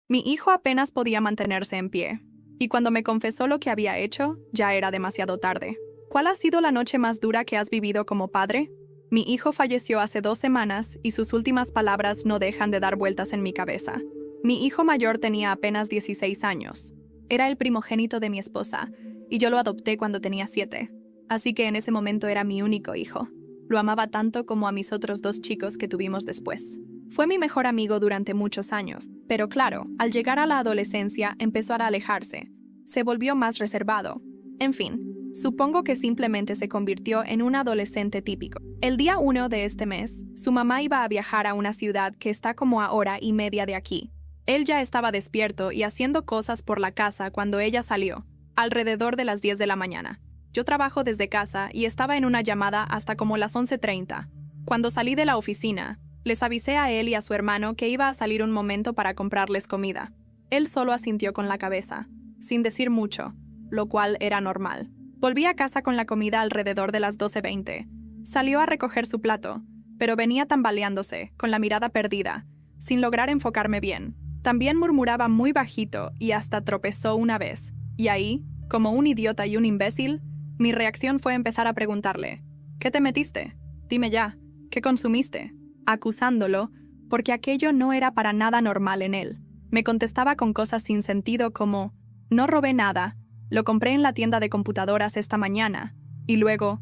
Mi hijo apenas podía mantenerse en pie, y cuando me confesó lo que había hecho, ya era demasiado tarde. ¿Cuál ha sido la noche más dura que has vivido como padre? Mi hijo falleció hace 2 semanas y sus últimas palabras no dejan de dar vueltas en mi cabeza. Mi hijo mayor tenía apenas 16 años. Era el primogénito de mi esposa, y yo lo adopté cuando tenía 7. Así que en ese momento era mi único hijo. Lo amaba tanto como a mis otros 2 chicos que tuvimos después. Fue mi mejor amigo durante muchos años, pero claro, al llegar a la adolescencia empezó a alejarse. Se volvió más reservado. En fin, supongo que simplemente se convirtió en un adolescente típico. El día 1 de este mes, su mamá iba a viajar a una ciudad que está como a 1.5 horas de aquí. Él ya estaba despierto y haciendo cosas por la casa cuando ella salió, alrededor de las 10 de la mañana. Yo trabajo desde casa y estaba en una llamada hasta como las 11:30. Cuando salí de la oficina, les avisé a él y a su hermano que iba a salir un momento para comprarles comida. Él solo asintió con la cabeza, sin decir mucho, lo cual era normal. Volví a casa con la comida alrededor de las 12:20. Salió a recoger su plato, pero venía tambaleándose, con la mirada perdida, sin lograr enfocarme bien. También murmuraba muy bajito y hasta tropezó una vez. Y ahí, como un idiota y un imbécil, mi reacción fue empezar a preguntarle: ¿qué te metiste? Dime ya, ¿qué consumiste? Acusándolo, porque aquello no era para nada normal en él. Me contestaba con cosas sin sentido como: no robé nada, lo compré en la tienda de computadoras esta mañana. Y luego: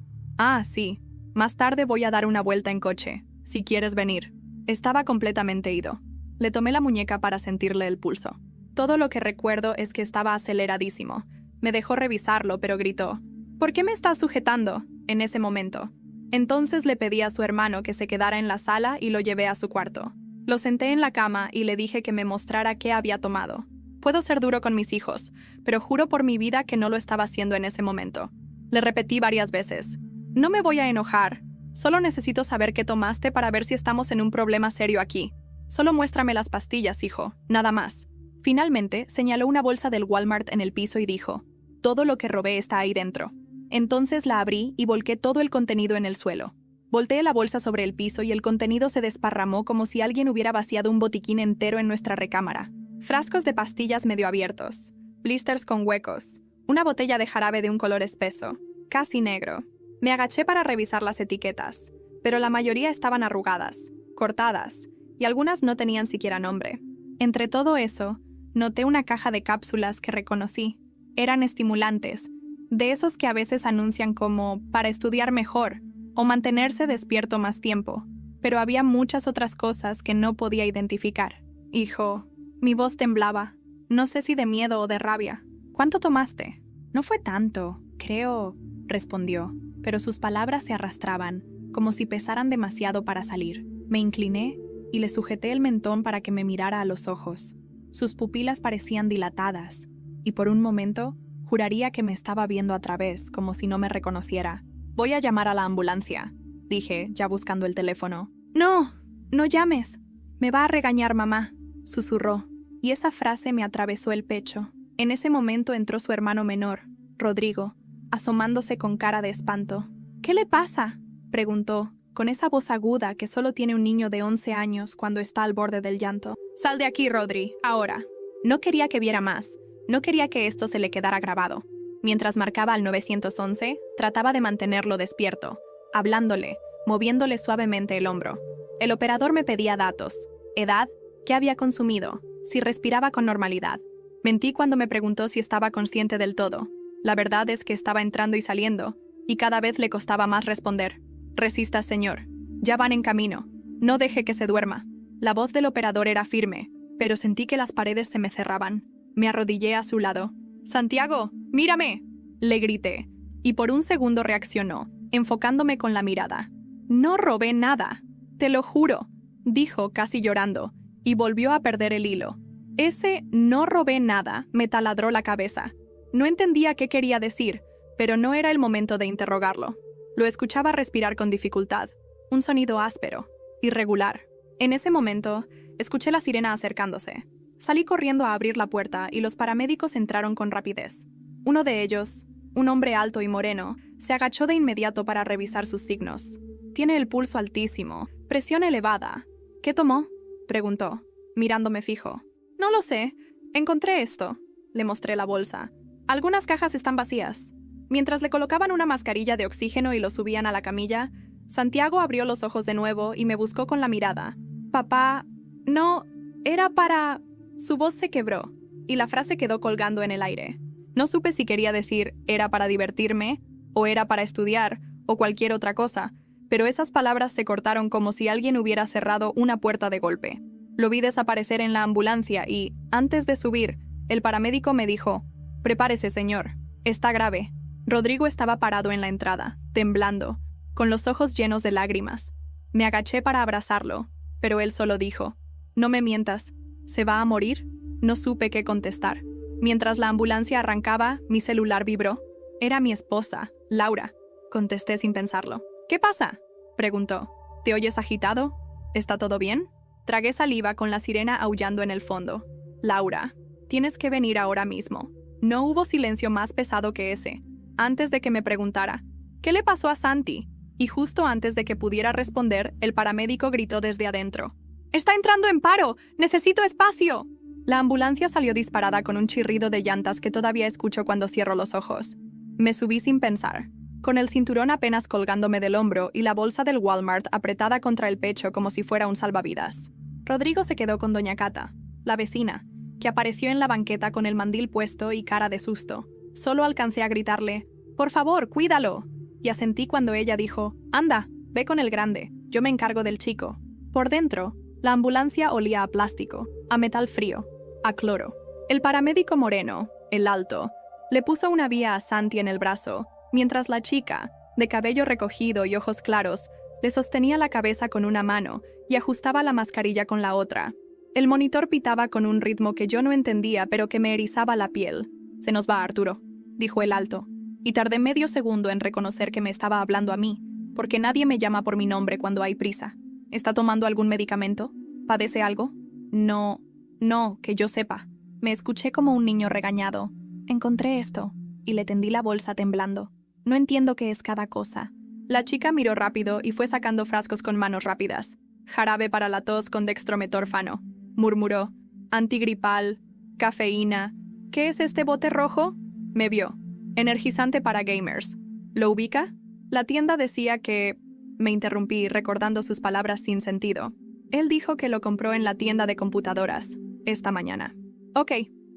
sí, más tarde voy a dar una vuelta en coche, si quieres venir. Estaba completamente ido. Le tomé la muñeca para sentirle el pulso. Todo lo que recuerdo es que estaba aceleradísimo. Me dejó revisarlo, pero gritó: ¿por qué me estás sujetando? En ese momento. Entonces le pedí a su hermano que se quedara en la sala y lo llevé a su cuarto. Lo senté en la cama y le dije que me mostrara qué había tomado. Puedo ser duro con mis hijos, pero juro por mi vida que no lo estaba haciendo en ese momento. Le repetí varias veces: no me voy a enojar. Solo necesito saber qué tomaste para ver si estamos en un problema serio aquí. Solo muéstrame las pastillas, hijo, nada más. Finalmente, señaló una bolsa del Walmart en el piso y dijo: todo lo que robé está ahí dentro. Entonces la abrí y volqué todo el contenido en el suelo. Volteé la bolsa sobre el piso y el contenido se desparramó como si alguien hubiera vaciado un botiquín entero en nuestra recámara. Frascos de pastillas medio abiertos, blisters con huecos, una botella de jarabe de un color espeso, casi negro. Me agaché para revisar las etiquetas, pero la mayoría estaban arrugadas, cortadas, y algunas no tenían siquiera nombre. Entre todo eso, noté una caja de cápsulas que reconocí. Eran estimulantes, de esos que a veces anuncian como para estudiar mejor o mantenerse despierto más tiempo, pero había muchas otras cosas que no podía identificar. Hijo, mi voz temblaba, no sé si de miedo o de rabia. ¿Cuánto tomaste? No fue tanto, creo, respondió, pero sus palabras se arrastraban, como si pesaran demasiado para salir. Me incliné y le sujeté el mentón para que me mirara a los ojos. Sus pupilas parecían dilatadas, y por un momento juraría que me estaba viendo a través, como si no me reconociera. Voy a llamar a la ambulancia, dije, ya buscando el teléfono. No, no llames. Me va a regañar mamá, susurró, y esa frase me atravesó el pecho. En ese momento entró su hermano menor, Rodrigo, asomándose con cara de espanto. ¿Qué le pasa?, preguntó, con esa voz aguda que solo tiene un niño de 11 años cuando está al borde del llanto. Sal de aquí, Rodri, ahora. No quería que viera más. No quería que esto se le quedara grabado. Mientras marcaba al 911, trataba de mantenerlo despierto, hablándole, moviéndole suavemente el hombro. El operador me pedía datos: edad, qué había consumido, si respiraba con normalidad. Mentí cuando me preguntó si estaba consciente del todo. La verdad es que estaba entrando y saliendo, y cada vez le costaba más responder. Resista, señor. Ya van en camino. No deje que se duerma. La voz del operador era firme, pero sentí que las paredes se me cerraban. Me arrodillé a su lado. «¡Santiago, mírame!», le grité, y por un segundo reaccionó, enfocándome con la mirada. «No robé nada, te lo juro», dijo casi llorando, y volvió a perder el hilo. Ese «no robé nada» me taladró la cabeza. No entendía qué quería decir, pero no era el momento de interrogarlo. Lo escuchaba respirar con dificultad, un sonido áspero, irregular. En ese momento, escuché la sirena acercándose. Salí corriendo a abrir la puerta y los paramédicos entraron con rapidez. Uno de ellos, un hombre alto y moreno, se agachó de inmediato para revisar sus signos. Tiene el pulso altísimo, presión elevada. ¿Qué tomó?, preguntó, mirándome fijo. No lo sé. Encontré esto. Le mostré la bolsa. Algunas cajas están vacías. Mientras le colocaban una mascarilla de oxígeno y lo subían a la camilla, Santiago abrió los ojos de nuevo y me buscó con la mirada. Papá, no, era para... Su voz se quebró, y la frase quedó colgando en el aire. No supe si quería decir era para divertirme, o era para estudiar, o cualquier otra cosa, pero esas palabras se cortaron como si alguien hubiera cerrado una puerta de golpe. Lo vi desaparecer en la ambulancia y, antes de subir, el paramédico me dijo: «Prepárese, señor. Está grave». Rodrigo estaba parado en la entrada, temblando, con los ojos llenos de lágrimas. Me agaché para abrazarlo, pero él solo dijo: «No me mientas. ¿Se va a morir?». No supe qué contestar. Mientras la ambulancia arrancaba, mi celular vibró. Era mi esposa, Laura. Contesté sin pensarlo. «¿Qué pasa?», preguntó. «¿Te oyes agitado? ¿Está todo bien?». Tragué saliva con la sirena aullando en el fondo. «Laura, tienes que venir ahora mismo». No hubo silencio más pesado que ese. Antes de que me preguntara, «¿Qué le pasó a Santi?», y justo antes de que pudiera responder, el paramédico gritó desde adentro: «¡Está entrando en paro! ¡Necesito espacio!». La ambulancia salió disparada con un chirrido de llantas que todavía escucho cuando cierro los ojos. Me subí sin pensar, con el cinturón apenas colgándome del hombro y la bolsa del Walmart apretada contra el pecho como si fuera un salvavidas. Rodrigo se quedó con doña Cata, la vecina, que apareció en la banqueta con el mandil puesto y cara de susto. Solo alcancé a gritarle: «¡Por favor, cuídalo!», y asentí cuando ella dijo: «Anda, ve con el grande, yo me encargo del chico». Por dentro, la ambulancia olía a plástico, a metal frío, a cloro. El paramédico moreno, el alto, le puso una vía a Santi en el brazo, mientras la chica, de cabello recogido y ojos claros, le sostenía la cabeza con una mano y ajustaba la mascarilla con la otra. El monitor pitaba con un ritmo que yo no entendía, pero que me erizaba la piel. «Se nos va, Arturo», dijo el alto, y tardé medio segundo en reconocer que me estaba hablando a mí, porque nadie me llama por mi nombre cuando hay prisa. «¿Está tomando algún medicamento? ¿Padece algo?». «No, que yo sepa». Me escuché como un niño regañado. «Encontré esto», y le tendí la bolsa temblando. «No entiendo qué es cada cosa». La chica miró rápido y fue sacando frascos con manos rápidas. «Jarabe para la tos con dextrometorfano», murmuró. «Antigripal, cafeína. ¿Qué es este bote rojo?». Me vio. «Energizante para gamers». ¿Lo ubica?». La tienda decía que... Me interrumpí, recordando sus palabras sin sentido. Él dijo que lo compró en la tienda de computadoras, esta mañana. «Ok»,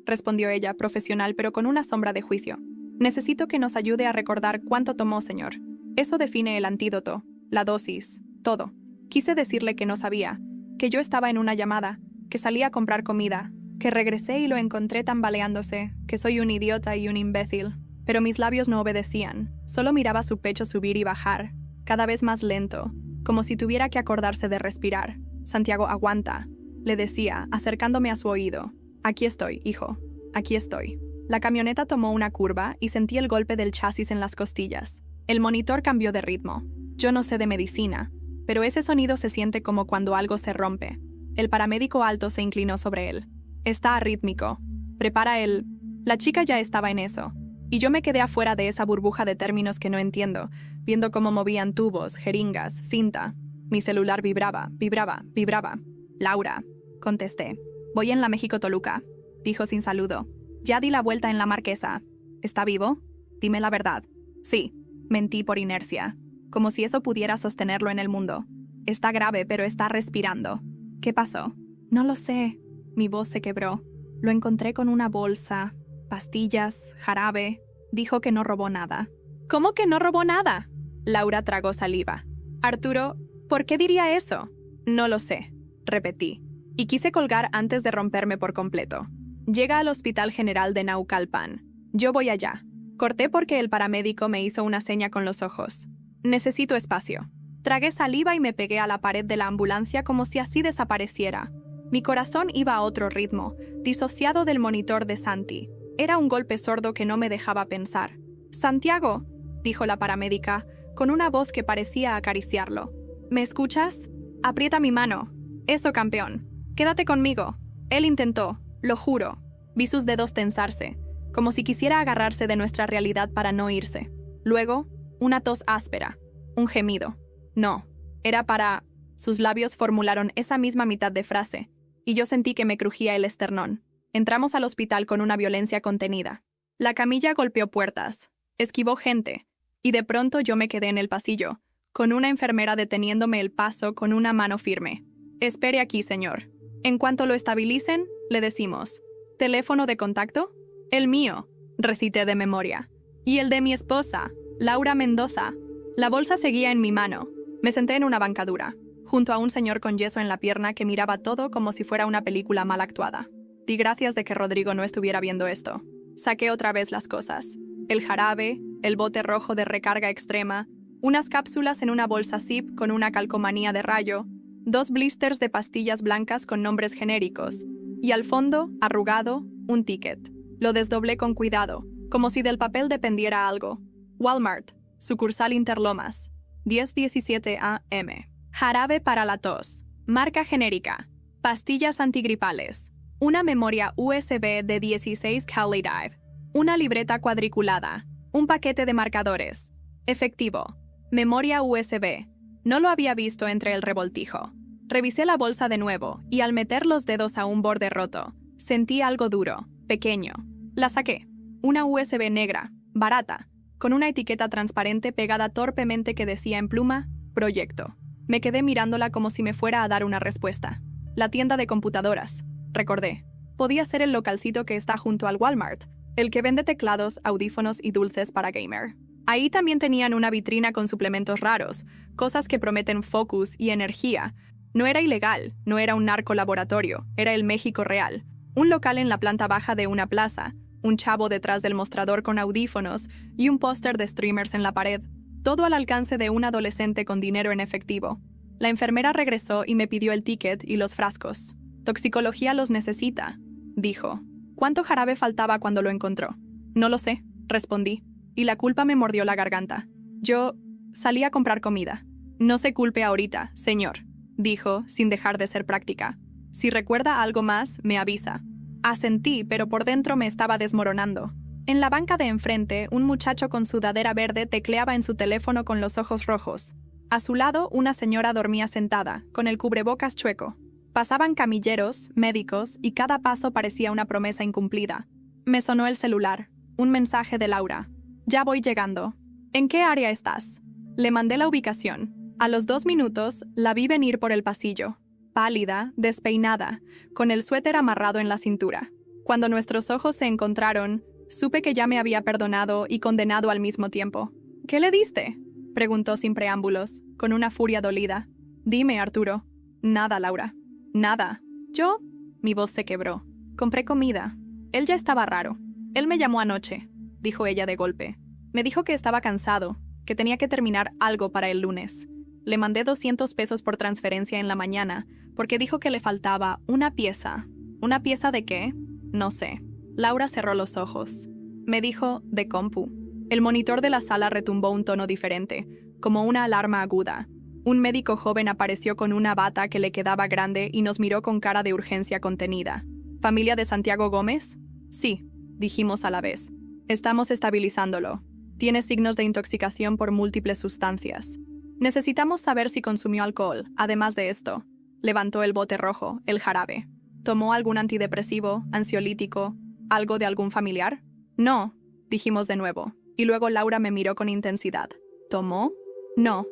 respondió ella, profesional pero con una sombra de juicio. «Necesito que nos ayude a recordar cuánto tomó, señor. Eso define el antídoto, la dosis, todo». Quise decirle que no sabía, que yo estaba en una llamada, que salí a comprar comida, que regresé y lo encontré tambaleándose, que soy un idiota y un imbécil. Pero mis labios no obedecían, solo miraba su pecho subir y bajar, cada vez más lento, como si tuviera que acordarse de respirar. «Santiago, aguanta», le decía, acercándome a su oído. «Aquí estoy, hijo, aquí estoy». La camioneta tomó una curva y sentí el golpe del chasis en las costillas. El monitor cambió de ritmo. Yo no sé de medicina, pero ese sonido se siente como cuando algo se rompe. El paramédico alto se inclinó sobre él. «Está arrítmico. Prepara el...». La chica ya estaba en eso, y yo me quedé afuera de esa burbuja de términos que no entiendo, viendo cómo movían tubos, jeringas, cinta. Mi celular vibraba. «Laura», contesté. «Voy en la México-Toluca», dijo sin saludo. «Ya di la vuelta en la Marquesa». «¿Está vivo? Dime la verdad». «Sí», mentí por inercia, como si eso pudiera sostenerlo en el mundo. «Está grave, pero está respirando». «¿Qué pasó?». «No lo sé». Mi voz se quebró. «Lo encontré con una bolsa, pastillas, jarabe». Dijo que no robó nada. «¿Cómo que no robó nada?». Laura tragó saliva. «Arturo, ¿por qué diría eso?». «No lo sé», repetí, y quise colgar antes de romperme por completo. «Llega al Hospital General de Naucalpan. Yo voy allá». Corté porque el paramédico me hizo una seña con los ojos. «Necesito espacio». Tragué saliva y me pegué a la pared de la ambulancia como si así desapareciera. Mi corazón iba a otro ritmo, disociado del monitor de Santi. Era un golpe sordo que no me dejaba pensar. «Santiago», dijo la paramédica, con una voz que parecía acariciarlo. «¿Me escuchas? Aprieta mi mano. Eso, campeón. Quédate conmigo». Él intentó, lo juro. Vi sus dedos tensarse, como si quisiera agarrarse de nuestra realidad para no irse. Luego, una tos áspera, un gemido. No, era para... Sus labios formularon esa misma mitad de frase. y yo sentí que me crujía el esternón. Entramos al hospital con una violencia contenida. La camilla golpeó puertas, esquivó gente, y de pronto yo me quedé en el pasillo, con una enfermera deteniéndome el paso con una mano firme. «Espere aquí, señor. En cuanto lo estabilicen, le decimos. ¿Teléfono de contacto?» «El mío», recité de memoria. «Y el de mi esposa, Laura Mendoza». La bolsa seguía en mi mano. Me senté en una bancadura, junto a un señor con yeso en la pierna que miraba todo como si fuera una película mal actuada. Di gracias de que Rodrigo no estuviera viendo esto. Saqué otra vez las cosas. El jarabe, el bote rojo de recarga extrema, unas cápsulas en una bolsa zip con una calcomanía de rayo, 2 blisters de pastillas blancas con nombres genéricos, y al fondo, arrugado, un ticket. Lo desdoblé con cuidado, como si del papel dependiera algo. Walmart, sucursal Interlomas, 10:17 a.m. Jarabe para la tos, marca genérica, pastillas antigripales, una memoria USB de 16 Calidive, una libreta cuadriculada, un paquete de marcadores, efectivo, memoria USB. No lo había visto entre el revoltijo. Revisé la bolsa de nuevo y al meter los dedos a un borde roto, sentí algo duro, pequeño. La saqué. Una USB negra, barata, con una etiqueta transparente pegada torpemente que decía en pluma, Proyecto. Me quedé mirándola como si me fuera a dar una respuesta. La tienda de computadoras, recordé. Podía ser el localcito que está junto al Walmart, el que vende teclados, audífonos y dulces para gamer. Ahí también tenían una vitrina con suplementos raros, cosas que prometen focus y energía. No era ilegal, no era un narcolaboratorio, era el México real. Un local en la planta baja de una plaza, un chavo detrás del mostrador con audífonos y un póster de streamers en la pared. Todo al alcance de un adolescente con dinero en efectivo. La enfermera regresó y me pidió el ticket y los frascos. «Toxicología los necesita», dijo. «¿Cuánto jarabe faltaba cuando lo encontró?» «No lo sé», respondí, y la culpa me mordió la garganta. Yo salí a comprar comida. «No se culpe ahorita, señor», dijo, sin dejar de ser práctica. «Si recuerda algo más, me avisa». Asentí, pero por dentro me estaba desmoronando. En la banca de enfrente, un muchacho con sudadera verde tecleaba en su teléfono con los ojos rojos. A su lado, una señora dormía sentada, con el cubrebocas chueco. Pasaban camilleros, médicos, y cada paso parecía una promesa incumplida. Me sonó el celular. Un mensaje de Laura. «Ya voy llegando». «¿En qué área estás?» Le mandé la ubicación. A los 2 minutos, la vi venir por el pasillo. Pálida, despeinada, con el suéter amarrado en la cintura. Cuando nuestros ojos se encontraron, supe que ya me había perdonado y condenado al mismo tiempo. «¿Qué le diste?», preguntó sin preámbulos, con una furia dolida. «Dime, Arturo». «Nada, Laura. Nada». «¿Yo?» Mi voz se quebró. «Compré comida. Él ya estaba raro. Él me llamó anoche», dijo ella de golpe. Me dijo que estaba cansado, que tenía que terminar algo para el lunes. Le mandé 200 pesos por transferencia en la mañana, porque dijo que le faltaba una pieza. ¿Una pieza de qué? No sé. Laura cerró los ojos. Me dijo, de compu. El monitor de la sala retumbó un tono diferente, como una alarma aguda. Un médico joven apareció con una bata que le quedaba grande y nos miró con cara de urgencia contenida. ¿Familia de Santiago Gómez? Sí, dijimos a la vez. Estamos estabilizándolo. Tiene signos de intoxicación por múltiples sustancias. Necesitamos saber si consumió alcohol, además de esto. Levantó el bote rojo, el jarabe. ¿Tomó algún antidepresivo, ansiolítico, algo de algún familiar? No, dijimos de nuevo, y luego Laura me miró con intensidad. ¿Tomó? No.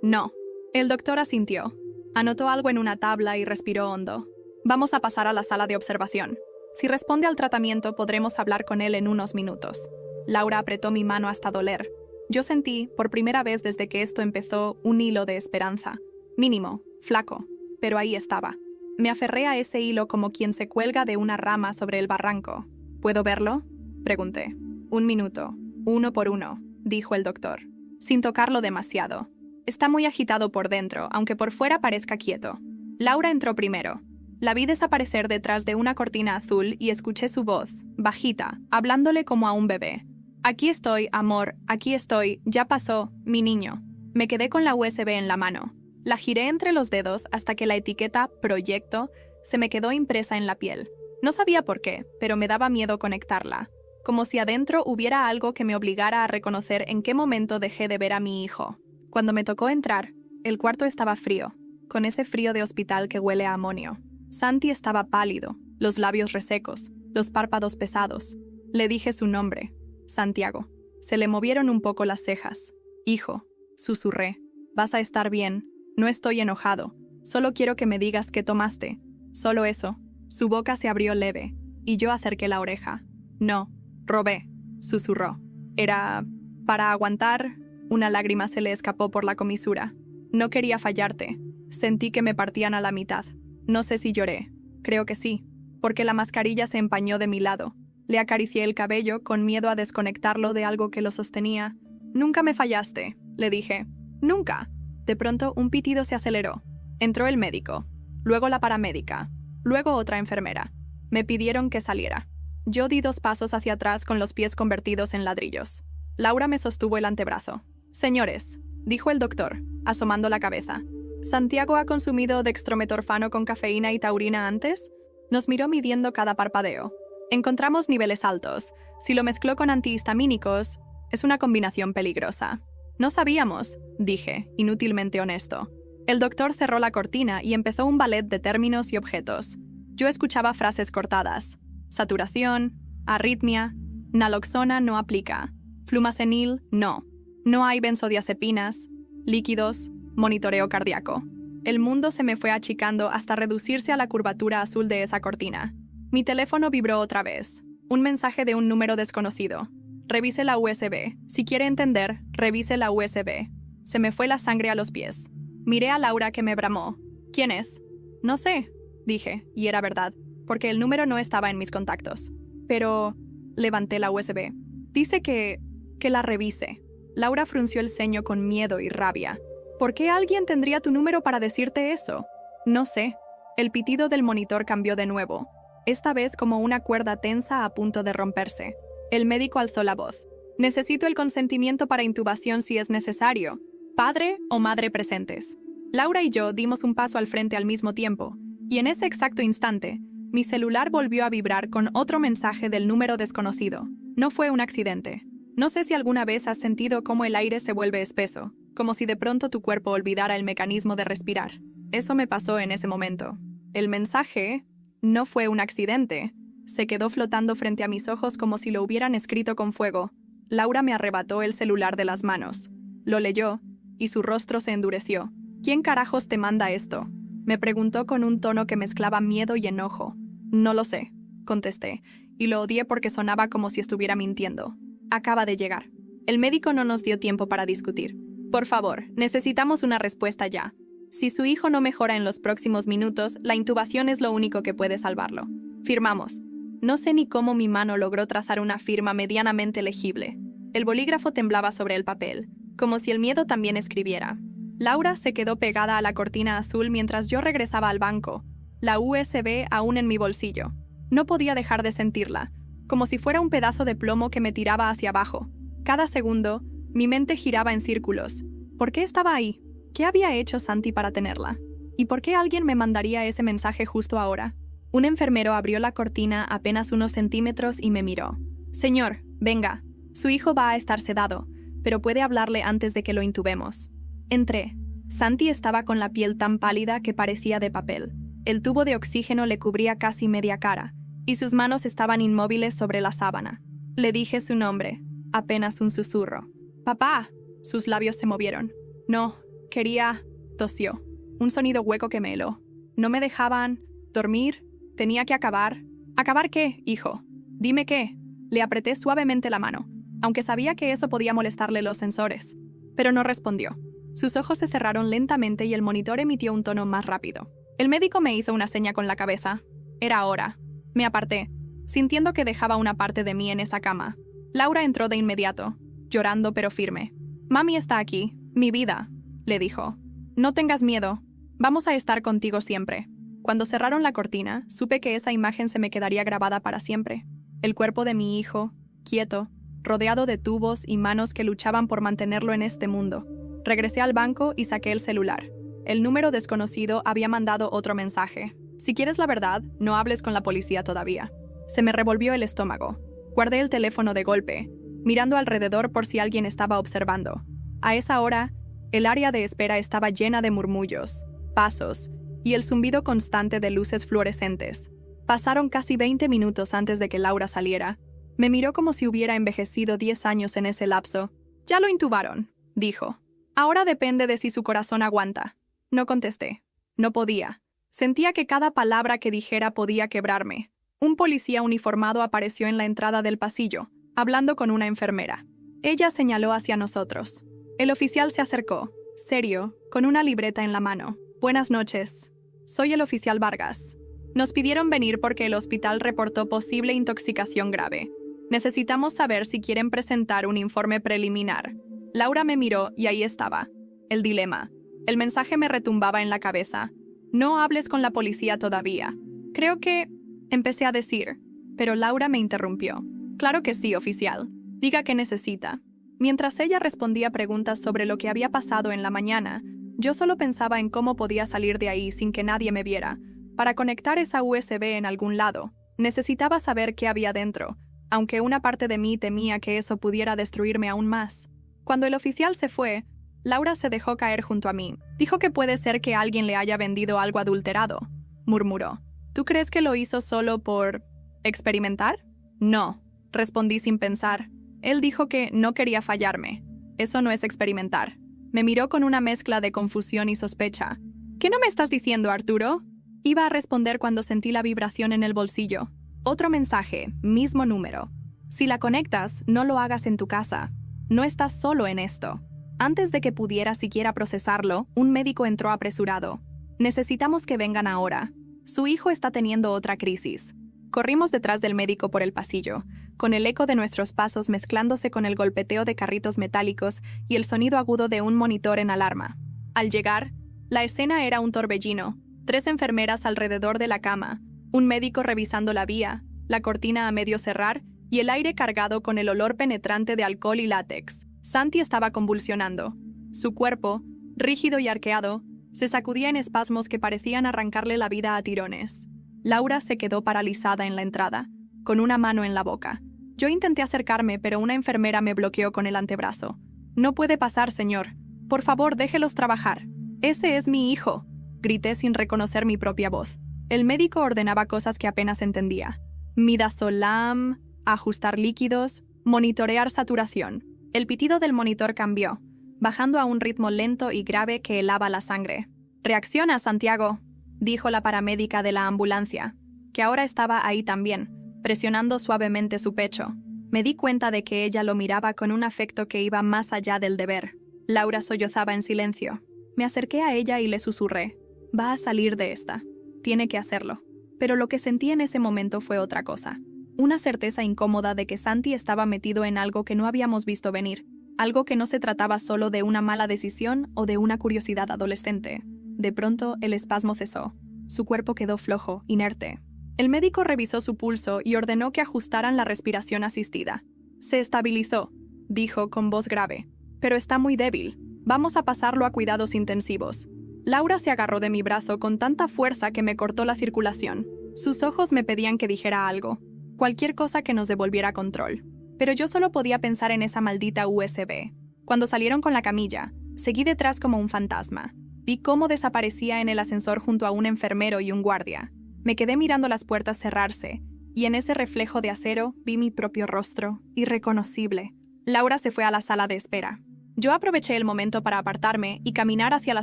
No. El doctor asintió. Anotó algo en una tabla y respiró hondo. Vamos a pasar a la sala de observación. Si responde al tratamiento, podremos hablar con él en unos minutos. Laura apretó mi mano hasta doler. Yo sentí, por primera vez desde que esto empezó, un hilo de esperanza. Mínimo, flaco, pero ahí estaba. Me aferré a ese hilo como quien se cuelga de una rama sobre el barranco. ¿Puedo verlo?, pregunté. 1 minuto, 1 por 1, dijo el doctor, sin tocarlo demasiado. Está muy agitado por dentro, aunque por fuera parezca quieto. Laura entró primero. La vi desaparecer detrás de una cortina azul y escuché su voz, bajita, hablándole como a un bebé. «Aquí estoy, amor, aquí estoy, ya pasó, mi niño». Me quedé con la USB en la mano. La giré entre los dedos hasta que la etiqueta Proyecto se me quedó impresa en la piel. No sabía por qué, pero me daba miedo conectarla. Como si adentro hubiera algo que me obligara a reconocer en qué momento dejé de ver a mi hijo. Cuando me tocó entrar, el cuarto estaba frío, con ese frío de hospital que huele a amonio. Santi estaba pálido, los labios resecos, los párpados pesados. Le dije su nombre, Santiago. Se le movieron un poco las cejas. Hijo, susurré, vas a estar bien, no estoy enojado, solo quiero que me digas qué tomaste. Solo eso. Su boca se abrió leve, y yo acerqué la oreja. No, robé, susurró. Era para aguantar. Una lágrima se le escapó por la comisura. No quería fallarte. Sentí que me partían a la mitad. No sé si lloré. Creo que sí, porque la mascarilla se empañó de mi lado. Le acaricié el cabello con miedo a desconectarlo de algo que lo sostenía. Nunca me fallaste, le dije. Nunca. De pronto un pitido se aceleró. Entró el médico, luego la paramédica, luego otra enfermera. Me pidieron que saliera. Yo di 2 pasos hacia atrás con los pies convertidos en ladrillos. Laura me sostuvo el antebrazo. Señores, dijo el doctor, asomando la cabeza. ¿Santiago ha consumido dextrometorfano con cafeína y taurina antes? Nos miró midiendo cada parpadeo. Encontramos niveles altos. Si lo mezcló con antihistamínicos, es una combinación peligrosa. No sabíamos, dije, inútilmente honesto. El doctor cerró la cortina y empezó un ballet de términos y objetos. Yo escuchaba frases cortadas. Saturación, arritmia, naloxona no aplica, flumacenil no, no hay benzodiazepinas, líquidos, monitoreo cardíaco. El mundo se me fue achicando hasta reducirse a la curvatura azul de esa cortina. Mi teléfono vibró otra vez. Un mensaje de un número desconocido. Revise la USB. Si quiere entender, revise la USB. Se me fue la sangre a los pies. Miré a Laura que me bramó. ¿Quién es? No sé, dije, y era verdad, porque el número no estaba en mis contactos. Pero levanté la USB. Dice que la revise. Laura frunció el ceño con miedo y rabia. ¿Por qué alguien tendría tu número para decirte eso? No sé. El pitido del monitor cambió de nuevo, esta vez como una cuerda tensa a punto de romperse. El médico alzó la voz. Necesito el consentimiento para intubación si es necesario. Padre o madre presentes. Laura y yo dimos un paso al frente al mismo tiempo, y en ese exacto instante, mi celular volvió a vibrar con otro mensaje del número desconocido. No fue un accidente. No sé si alguna vez has sentido cómo el aire se vuelve espeso, como si de pronto tu cuerpo olvidara el mecanismo de respirar. Eso me pasó en ese momento. El mensaje no fue un accidente. Se quedó flotando frente a mis ojos como si lo hubieran escrito con fuego. Laura me arrebató el celular de las manos. Lo leyó, y su rostro se endureció. ¿Quién carajos te manda esto? Me preguntó con un tono que mezclaba miedo y enojo. No lo sé, contesté, y lo odié porque sonaba como si estuviera mintiendo. Acaba de llegar. El médico no nos dio tiempo para discutir. Por favor, necesitamos una respuesta ya. Si su hijo no mejora en los próximos minutos, la intubación es lo único que puede salvarlo. Firmamos. No sé ni cómo mi mano logró trazar una firma medianamente legible. El bolígrafo temblaba sobre el papel, como si el miedo también escribiera. Laura se quedó pegada a la cortina azul mientras yo regresaba al banco, la USB aún en mi bolsillo. No podía dejar de sentirla, como si fuera un pedazo de plomo que me tiraba hacia abajo. Cada segundo, mi mente giraba en círculos. ¿Por qué estaba ahí? ¿Qué había hecho Santi para tenerla? ¿Y por qué alguien me mandaría ese mensaje justo ahora? Un enfermero abrió la cortina apenas unos centímetros y me miró. Señor, venga, su hijo va a estar sedado, pero puede hablarle antes de que lo intubemos. Entré. Santi estaba con la piel tan pálida que parecía de papel. El tubo de oxígeno le cubría casi media cara, y sus manos estaban inmóviles sobre la sábana. Le dije su nombre, apenas un susurro. «¡Papá!». Sus labios se movieron. «No, quería…». Tosió. Un sonido hueco que me heló. «No me dejaban… dormir. Tenía que acabar». «¿Acabar qué, hijo? Dime qué». Le apreté suavemente la mano, aunque sabía que eso podía molestarle los sensores. Pero no respondió. Sus ojos se cerraron lentamente y el monitor emitió un tono más rápido. El médico me hizo una seña con la cabeza. Era hora. Me aparté, sintiendo que dejaba una parte de mí en esa cama. Laura entró de inmediato, llorando pero firme. «Mami está aquí, mi vida», le dijo. «No tengas miedo. Vamos a estar contigo siempre». Cuando cerraron la cortina, supe que esa imagen se me quedaría grabada para siempre. El cuerpo de mi hijo, quieto, rodeado de tubos y manos que luchaban por mantenerlo en este mundo. Regresé al banco y saqué el celular. El número desconocido había mandado otro mensaje. «Si quieres la verdad, no hables con la policía todavía». Se me revolvió el estómago. Guardé el teléfono de golpe, mirando alrededor por si alguien estaba observando. A esa hora, el área de espera estaba llena de murmullos, pasos y el zumbido constante de luces fluorescentes. Pasaron casi 20 minutos antes de que Laura saliera. Me miró como si hubiera envejecido 10 años en ese lapso. «Ya lo intubaron», dijo. «Ahora depende de si su corazón aguanta». No contesté. No podía. Sentía que cada palabra que dijera podía quebrarme. Un policía uniformado apareció en la entrada del pasillo, hablando con una enfermera. Ella señaló hacia nosotros. El oficial se acercó, serio, con una libreta en la mano. «Buenas noches. Soy el oficial Vargas. Nos pidieron venir porque el hospital reportó posible intoxicación grave. Necesitamos saber si quieren presentar un informe preliminar». Laura me miró y ahí estaba. El dilema. El mensaje me retumbaba en la cabeza. «No hables con la policía todavía. Creo que...» empecé a decir, pero Laura me interrumpió. «Claro que sí, oficial. Diga qué necesita». Mientras ella respondía preguntas sobre lo que había pasado en la mañana, yo solo pensaba en cómo podía salir de ahí sin que nadie me viera. Para conectar esa USB en algún lado, necesitaba saber qué había dentro, aunque una parte de mí temía que eso pudiera destruirme aún más. Cuando el oficial se fue, Laura se dejó caer junto a mí. «Dijo que puede ser que alguien le haya vendido algo adulterado», murmuró. «¿Tú crees que lo hizo solo por... experimentar?» «No», respondí sin pensar. Él dijo que no quería fallarme. Eso no es experimentar. Me miró con una mezcla de confusión y sospecha. «¿Qué no me estás diciendo, Arturo?» Iba a responder cuando sentí la vibración en el bolsillo. Otro mensaje, mismo número. «Si la conectas, no lo hagas en tu casa. No estás solo en esto». Antes de que pudiera siquiera procesarlo, un médico entró apresurado. «Necesitamos que vengan ahora. Su hijo está teniendo otra crisis». Corrimos detrás del médico por el pasillo, con el eco de nuestros pasos mezclándose con el golpeteo de carritos metálicos y el sonido agudo de un monitor en alarma. Al llegar, la escena era un torbellino. 3 enfermeras alrededor de la cama, un médico revisando la vía, la cortina a medio cerrar y el aire cargado con el olor penetrante de alcohol y látex. Santi estaba convulsionando. Su cuerpo, rígido y arqueado, se sacudía en espasmos que parecían arrancarle la vida a tirones. Laura se quedó paralizada en la entrada, con una mano en la boca. Yo intenté acercarme, pero una enfermera me bloqueó con el antebrazo. «No puede pasar, señor. Por favor, déjelos trabajar. Ese es mi hijo», grité sin reconocer mi propia voz. El médico ordenaba cosas que apenas entendía. Midazolam, ajustar líquidos, monitorear saturación. El pitido del monitor cambió, bajando a un ritmo lento y grave que helaba la sangre. «Reacciona, Santiago», dijo la paramédica de la ambulancia, que ahora estaba ahí también, presionando suavemente su pecho. Me di cuenta de que ella lo miraba con un afecto que iba más allá del deber. Laura sollozaba en silencio. Me acerqué a ella y le susurré: «Va a salir de esta. Tiene que hacerlo». Pero lo que sentí en ese momento fue otra cosa. Una certeza incómoda de que Santi estaba metido en algo que no habíamos visto venir. Algo que no se trataba solo de una mala decisión o de una curiosidad adolescente. De pronto, el espasmo cesó. Su cuerpo quedó flojo, inerte. El médico revisó su pulso y ordenó que ajustaran la respiración asistida. «Se estabilizó», dijo con voz grave. «Pero está muy débil. Vamos a pasarlo a cuidados intensivos». Laura se agarró de mi brazo con tanta fuerza que me cortó la circulación. Sus ojos me pedían que dijera algo. Cualquier cosa que nos devolviera control. Pero yo solo podía pensar en esa maldita USB. Cuando salieron con la camilla, seguí detrás como un fantasma. Vi cómo desaparecía en el ascensor junto a un enfermero y un guardia. Me quedé mirando las puertas cerrarse, y en ese reflejo de acero vi mi propio rostro, irreconocible. Laura se fue a la sala de espera. Yo aproveché el momento para apartarme y caminar hacia la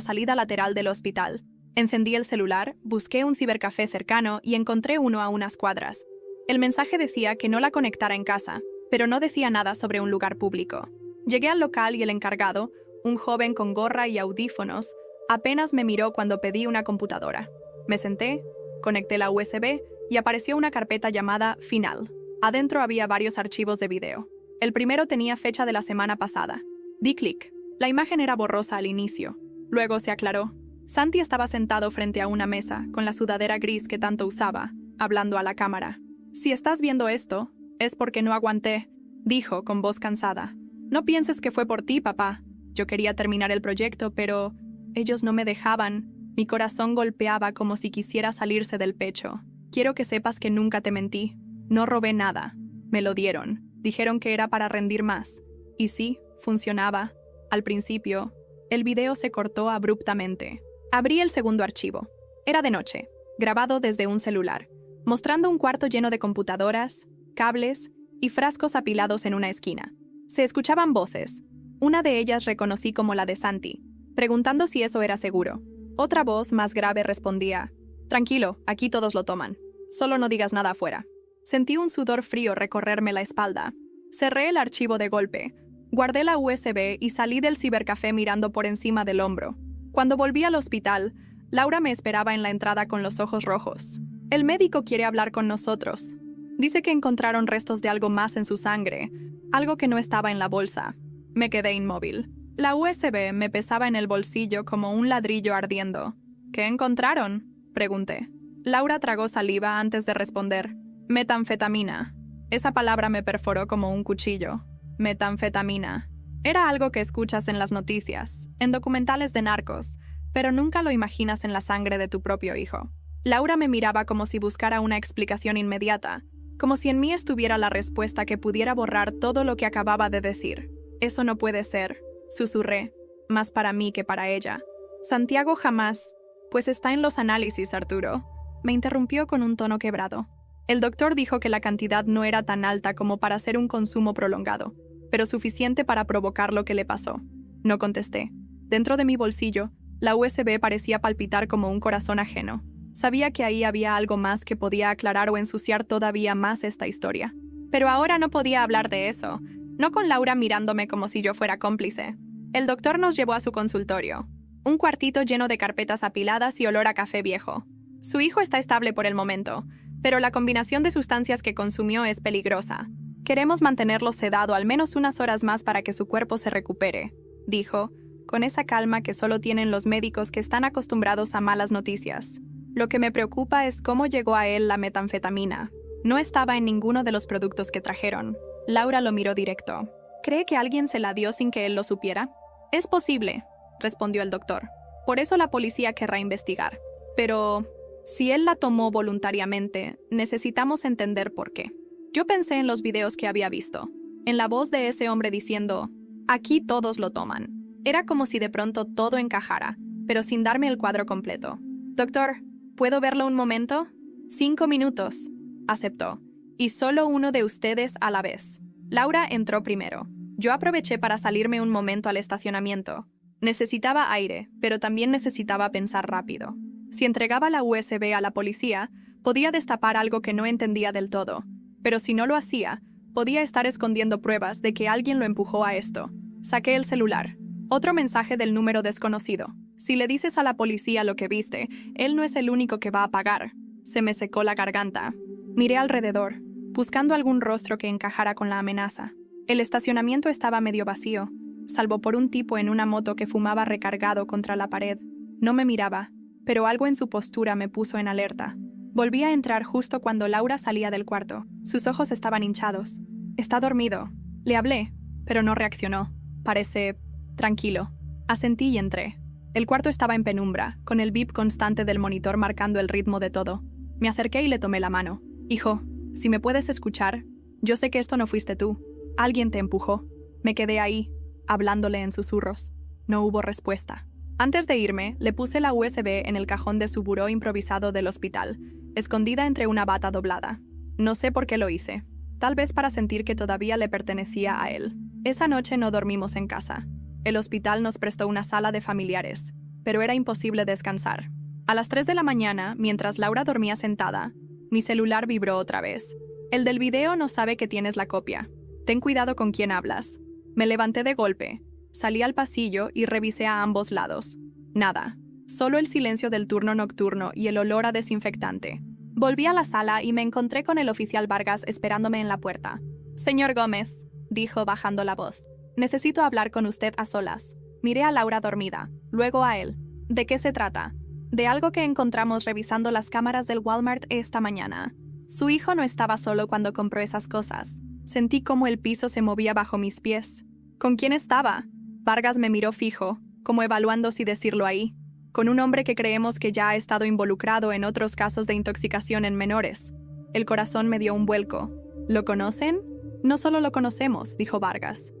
salida lateral del hospital. Encendí el celular, busqué un cibercafé cercano y encontré uno a unas cuadras. El mensaje decía que no la conectara en casa, pero no decía nada sobre un lugar público. Llegué al local y el encargado, un joven con gorra y audífonos, apenas me miró cuando pedí una computadora. Me senté, conecté la USB y apareció una carpeta llamada Final. Adentro había varios archivos de video. El primero tenía fecha de la semana pasada. Di clic. La imagen era borrosa al inicio. Luego se aclaró. Santi estaba sentado frente a una mesa, con la sudadera gris que tanto usaba, hablando a la cámara. «Si estás viendo esto, es porque no aguanté», dijo con voz cansada. «No pienses que fue por ti, papá. Yo quería terminar el proyecto, pero ellos no me dejaban. Mi corazón golpeaba como si quisiera salirse del pecho. Quiero que sepas que nunca te mentí. No robé nada. Me lo dieron. Dijeron que era para rendir más. Y sí, funcionaba. Al principio, el video se cortó abruptamente. Abrí el segundo archivo. Era de noche, grabado desde un celular, mostrando un cuarto lleno de computadoras, cables y frascos apilados en una esquina. Se escuchaban voces. Una de ellas reconocí como la de Santi, preguntando si eso era seguro. Otra voz, más grave, respondía: «Tranquilo, aquí todos lo toman. Solo no digas nada afuera». Sentí un sudor frío recorrerme la espalda. Cerré el archivo de golpe, guardé la USB y salí del cibercafé mirando por encima del hombro. Cuando volví al hospital, Laura me esperaba en la entrada con los ojos rojos. «El médico quiere hablar con nosotros. Dice que encontraron restos de algo más en su sangre, algo que no estaba en la bolsa». Me quedé inmóvil. La USB me pesaba en el bolsillo como un ladrillo ardiendo. «¿Qué encontraron?», pregunté. Laura tragó saliva antes de responder. «Metanfetamina». Esa palabra me perforó como un cuchillo. Metanfetamina. Era algo que escuchas en las noticias, en documentales de narcos, pero nunca lo imaginas en la sangre de tu propio hijo. Laura me miraba como si buscara una explicación inmediata, como si en mí estuviera la respuesta que pudiera borrar todo lo que acababa de decir. «Eso no puede ser», susurré, más para mí que para ella. «Santiago jamás...». «Pues está en los análisis, Arturo», me interrumpió con un tono quebrado. El doctor dijo que la cantidad no era tan alta como para hacer un consumo prolongado, pero suficiente para provocar lo que le pasó. No contesté. Dentro de mi bolsillo, la USB parecía palpitar como un corazón ajeno. Sabía que ahí había algo más que podía aclarar o ensuciar todavía más esta historia. Pero ahora no podía hablar de eso, no con Laura mirándome como si yo fuera cómplice. El doctor nos llevó a su consultorio. Un cuartito lleno de carpetas apiladas y olor a café viejo. Su hijo está estable por el momento, pero la combinación de sustancias que consumió es peligrosa. Queremos mantenerlo sedado al menos unas horas más para que su cuerpo se recupere, dijo, con esa calma que solo tienen los médicos que están acostumbrados a malas noticias. Lo que me preocupa es cómo llegó a él la metanfetamina. No estaba en ninguno de los productos que trajeron. Laura lo miró directo. ¿Cree que alguien se la dio sin que él lo supiera? Es posible, respondió el doctor. Por eso la policía querrá investigar. Pero si él la tomó voluntariamente, necesitamos entender por qué. Yo pensé en los videos que había visto, en la voz de ese hombre diciendo, «Aquí todos lo toman». Era como si de pronto todo encajara, pero sin darme el cuadro completo. «Doctor, ¿puedo verlo un momento?» 5 minutos, aceptó. «Y solo uno de ustedes a la vez». Laura entró primero. Yo aproveché para salirme un momento al estacionamiento. Necesitaba aire, pero también necesitaba pensar rápido. Si entregaba la USB a la policía, podía destapar algo que no entendía del todo. Pero si no lo hacía, podía estar escondiendo pruebas de que alguien lo empujó a esto. Saqué el celular. Otro mensaje del número desconocido. Si le dices a la policía lo que viste, él no es el único que va a pagar. Se me secó la garganta. Miré alrededor, buscando algún rostro que encajara con la amenaza. El estacionamiento estaba medio vacío, salvo por un tipo en una moto que fumaba recargado contra la pared. No me miraba, pero algo en su postura me puso en alerta. Volví a entrar justo cuando Laura salía del cuarto. Sus ojos estaban hinchados. «Está dormido». Le hablé, pero no reaccionó. Parece tranquilo. Asentí y entré. El cuarto estaba en penumbra, con el bip constante del monitor marcando el ritmo de todo. Me acerqué y le tomé la mano. «Hijo, si me puedes escuchar, yo sé que esto no fuiste tú. Alguien te empujó». Me quedé ahí, hablándole en susurros. No hubo respuesta. Antes de irme, le puse la USB en el cajón de su buró improvisado del hospital, escondida entre una bata doblada. No sé por qué lo hice. Tal vez para sentir que todavía le pertenecía a él. Esa noche no dormimos en casa. El hospital nos prestó una sala de familiares, pero era imposible descansar. A las 3 de la mañana, mientras Laura dormía sentada, mi celular vibró otra vez. «El del video no sabe que tienes la copia. Ten cuidado con quién hablas». Me levanté de golpe, salí al pasillo y revisé a ambos lados. Nada. Solo el silencio del turno nocturno y el olor a desinfectante. Volví a la sala y me encontré con el oficial Vargas esperándome en la puerta. «Señor Gómez», dijo bajando la voz, «necesito hablar con usted a solas». Miré a Laura dormida, luego a él. «¿De qué se trata?» «De algo que encontramos revisando las cámaras del Walmart esta mañana. Su hijo no estaba solo cuando compró esas cosas. Sentí como el piso se movía bajo mis pies. ¿Con quién estaba?» Vargas me miró fijo, como evaluando si decirlo ahí. «Con un hombre que creemos que ya ha estado involucrado en otros casos de intoxicación en menores». El corazón me dio un vuelco. «¿Lo conocen?» «No solo lo conocemos», dijo Vargas.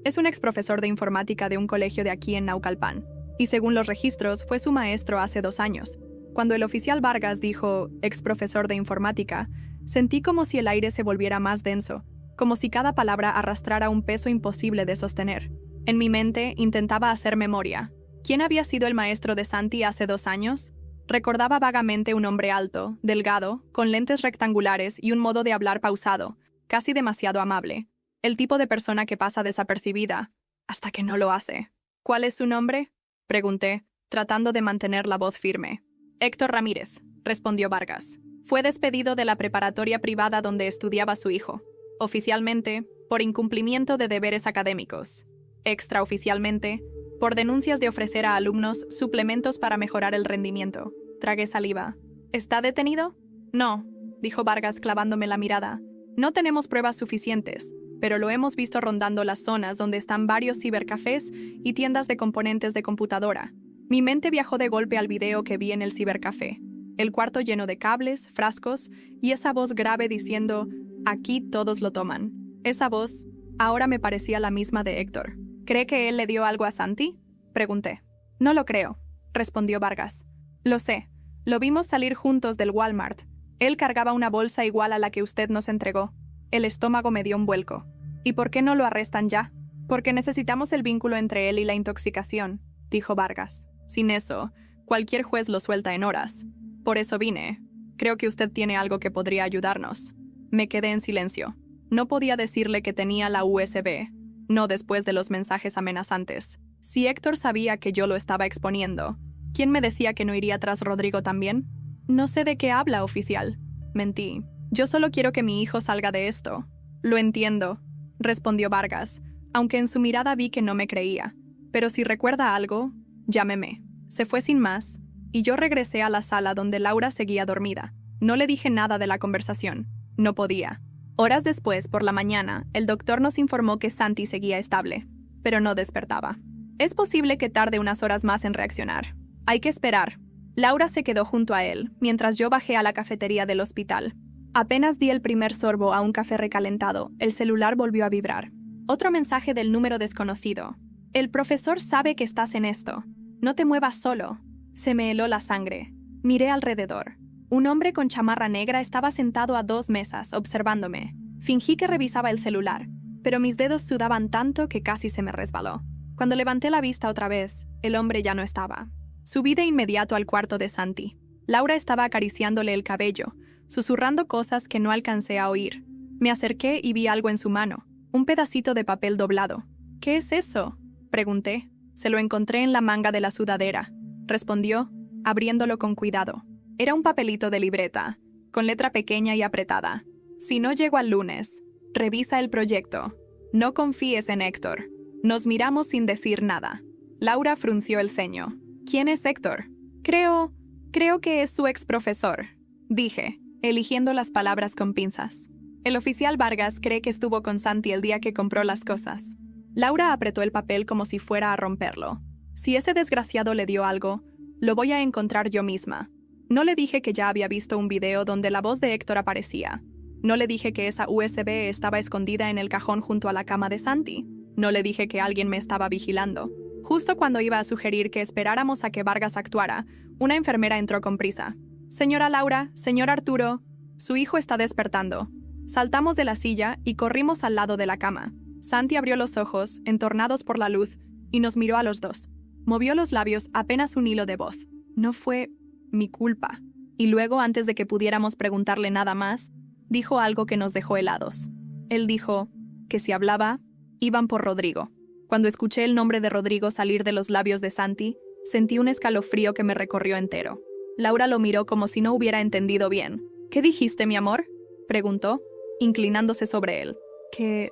Es un exprofesor de informática de un colegio de aquí en Naucalpan. Y según los registros, fue su maestro hace 2 años. Cuando el oficial Vargas dijo ex profesor de informática, sentí como si el aire se volviera más denso, como si cada palabra arrastrara un peso imposible de sostener. En mi mente intentaba hacer memoria. ¿Quién había sido el maestro de Santi hace 2 años? Recordaba vagamente un hombre alto, delgado, con lentes rectangulares y un modo de hablar pausado, casi demasiado amable. El tipo de persona que pasa desapercibida, hasta que no lo hace. ¿Cuál es su nombre?, pregunté, tratando de mantener la voz firme. Héctor Ramírez, respondió Vargas. Fue despedido de la preparatoria privada donde estudiaba su hijo. Oficialmente, por incumplimiento de deberes académicos. Extraoficialmente, por denuncias de ofrecer a alumnos suplementos para mejorar el rendimiento. Tragué saliva. ¿Está detenido? No, dijo Vargas clavándome la mirada. No tenemos pruebas suficientes, pero lo hemos visto rondando las zonas donde están varios cibercafés y tiendas de componentes de computadora. Mi mente viajó de golpe al video que vi en el cibercafé. El cuarto lleno de cables, frascos y esa voz grave diciendo, aquí todos lo toman. Esa voz ahora me parecía la misma de Héctor. ¿Cree que él le dio algo a Santi?, pregunté. No lo creo, respondió Vargas. Lo sé. Lo vimos salir juntos del Walmart. Él cargaba una bolsa igual a la que usted nos entregó. El estómago me dio un vuelco. ¿Y por qué no lo arrestan ya? Porque necesitamos el vínculo entre él y la intoxicación, dijo Vargas. Sin eso, cualquier juez lo suelta en horas. Por eso vine. Creo que usted tiene algo que podría ayudarnos. Me quedé en silencio. No podía decirle que tenía la USB. No después de los mensajes amenazantes. Si Héctor sabía que yo lo estaba exponiendo, ¿quién me decía que no iría tras Rodrigo también? No sé de qué habla, oficial. Mentí. Yo solo quiero que mi hijo salga de esto. Lo entiendo, respondió Vargas, aunque en su mirada vi que no me creía. Pero si recuerda algo, llámeme. Se fue sin más, y yo regresé a la sala donde Laura seguía dormida. No le dije nada de la conversación. No podía. Horas después, por la mañana, el doctor nos informó que Santi seguía estable, pero no despertaba. Es posible que tarde unas horas más en reaccionar. Hay que esperar. Laura se quedó junto a él, mientras yo bajé a la cafetería del hospital. Apenas di el primer sorbo a un café recalentado, el celular volvió a vibrar. Otro mensaje del número desconocido. El profesor sabe que estás en esto. No te muevas solo. Se me heló la sangre. Miré alrededor. Un hombre con chamarra negra estaba sentado a 2 mesas, observándome. Fingí que revisaba el celular, pero mis dedos sudaban tanto que casi se me resbaló. Cuando levanté la vista otra vez, el hombre ya no estaba. Subí de inmediato al cuarto de Santi. Laura estaba acariciándole el cabello, susurrando cosas que no alcancé a oír. Me acerqué y vi algo en su mano, un pedacito de papel doblado. ¿Qué es eso?, pregunté. Se lo encontré en la manga de la sudadera, respondió, abriéndolo con cuidado. Era un papelito de libreta, con letra pequeña y apretada. Si no llego al lunes, revisa el proyecto. No confíes en Héctor. Nos miramos sin decir nada. Laura frunció el ceño. ¿Quién es Héctor? Creo que es su ex profesor, dije, eligiendo las palabras con pinzas. El oficial Vargas cree que estuvo con Santi el día que compró las cosas. Laura apretó el papel como si fuera a romperlo. Si ese desgraciado le dio algo, lo voy a encontrar yo misma. No le dije que ya había visto un video donde la voz de Héctor aparecía. No le dije que esa USB estaba escondida en el cajón junto a la cama de Santi. No le dije que alguien me estaba vigilando. Justo cuando iba a sugerir que esperáramos a que Vargas actuara, una enfermera entró con prisa. «Señora Laura, señor Arturo, su hijo está despertando». Saltamos de la silla y corrimos al lado de la cama. Santi abrió los ojos, entornados por la luz, y nos miró a los dos. Movió los labios apenas un hilo de voz. No fue mi culpa. Y luego, antes de que pudiéramos preguntarle nada más, dijo algo que nos dejó helados. Él dijo que si hablaba, iban por Rodrigo. Cuando escuché el nombre de Rodrigo salir de los labios de Santi, sentí un escalofrío que me recorrió entero. Laura lo miró como si no hubiera entendido bien. «¿Qué dijiste, mi amor?», preguntó, inclinándose sobre él. «Que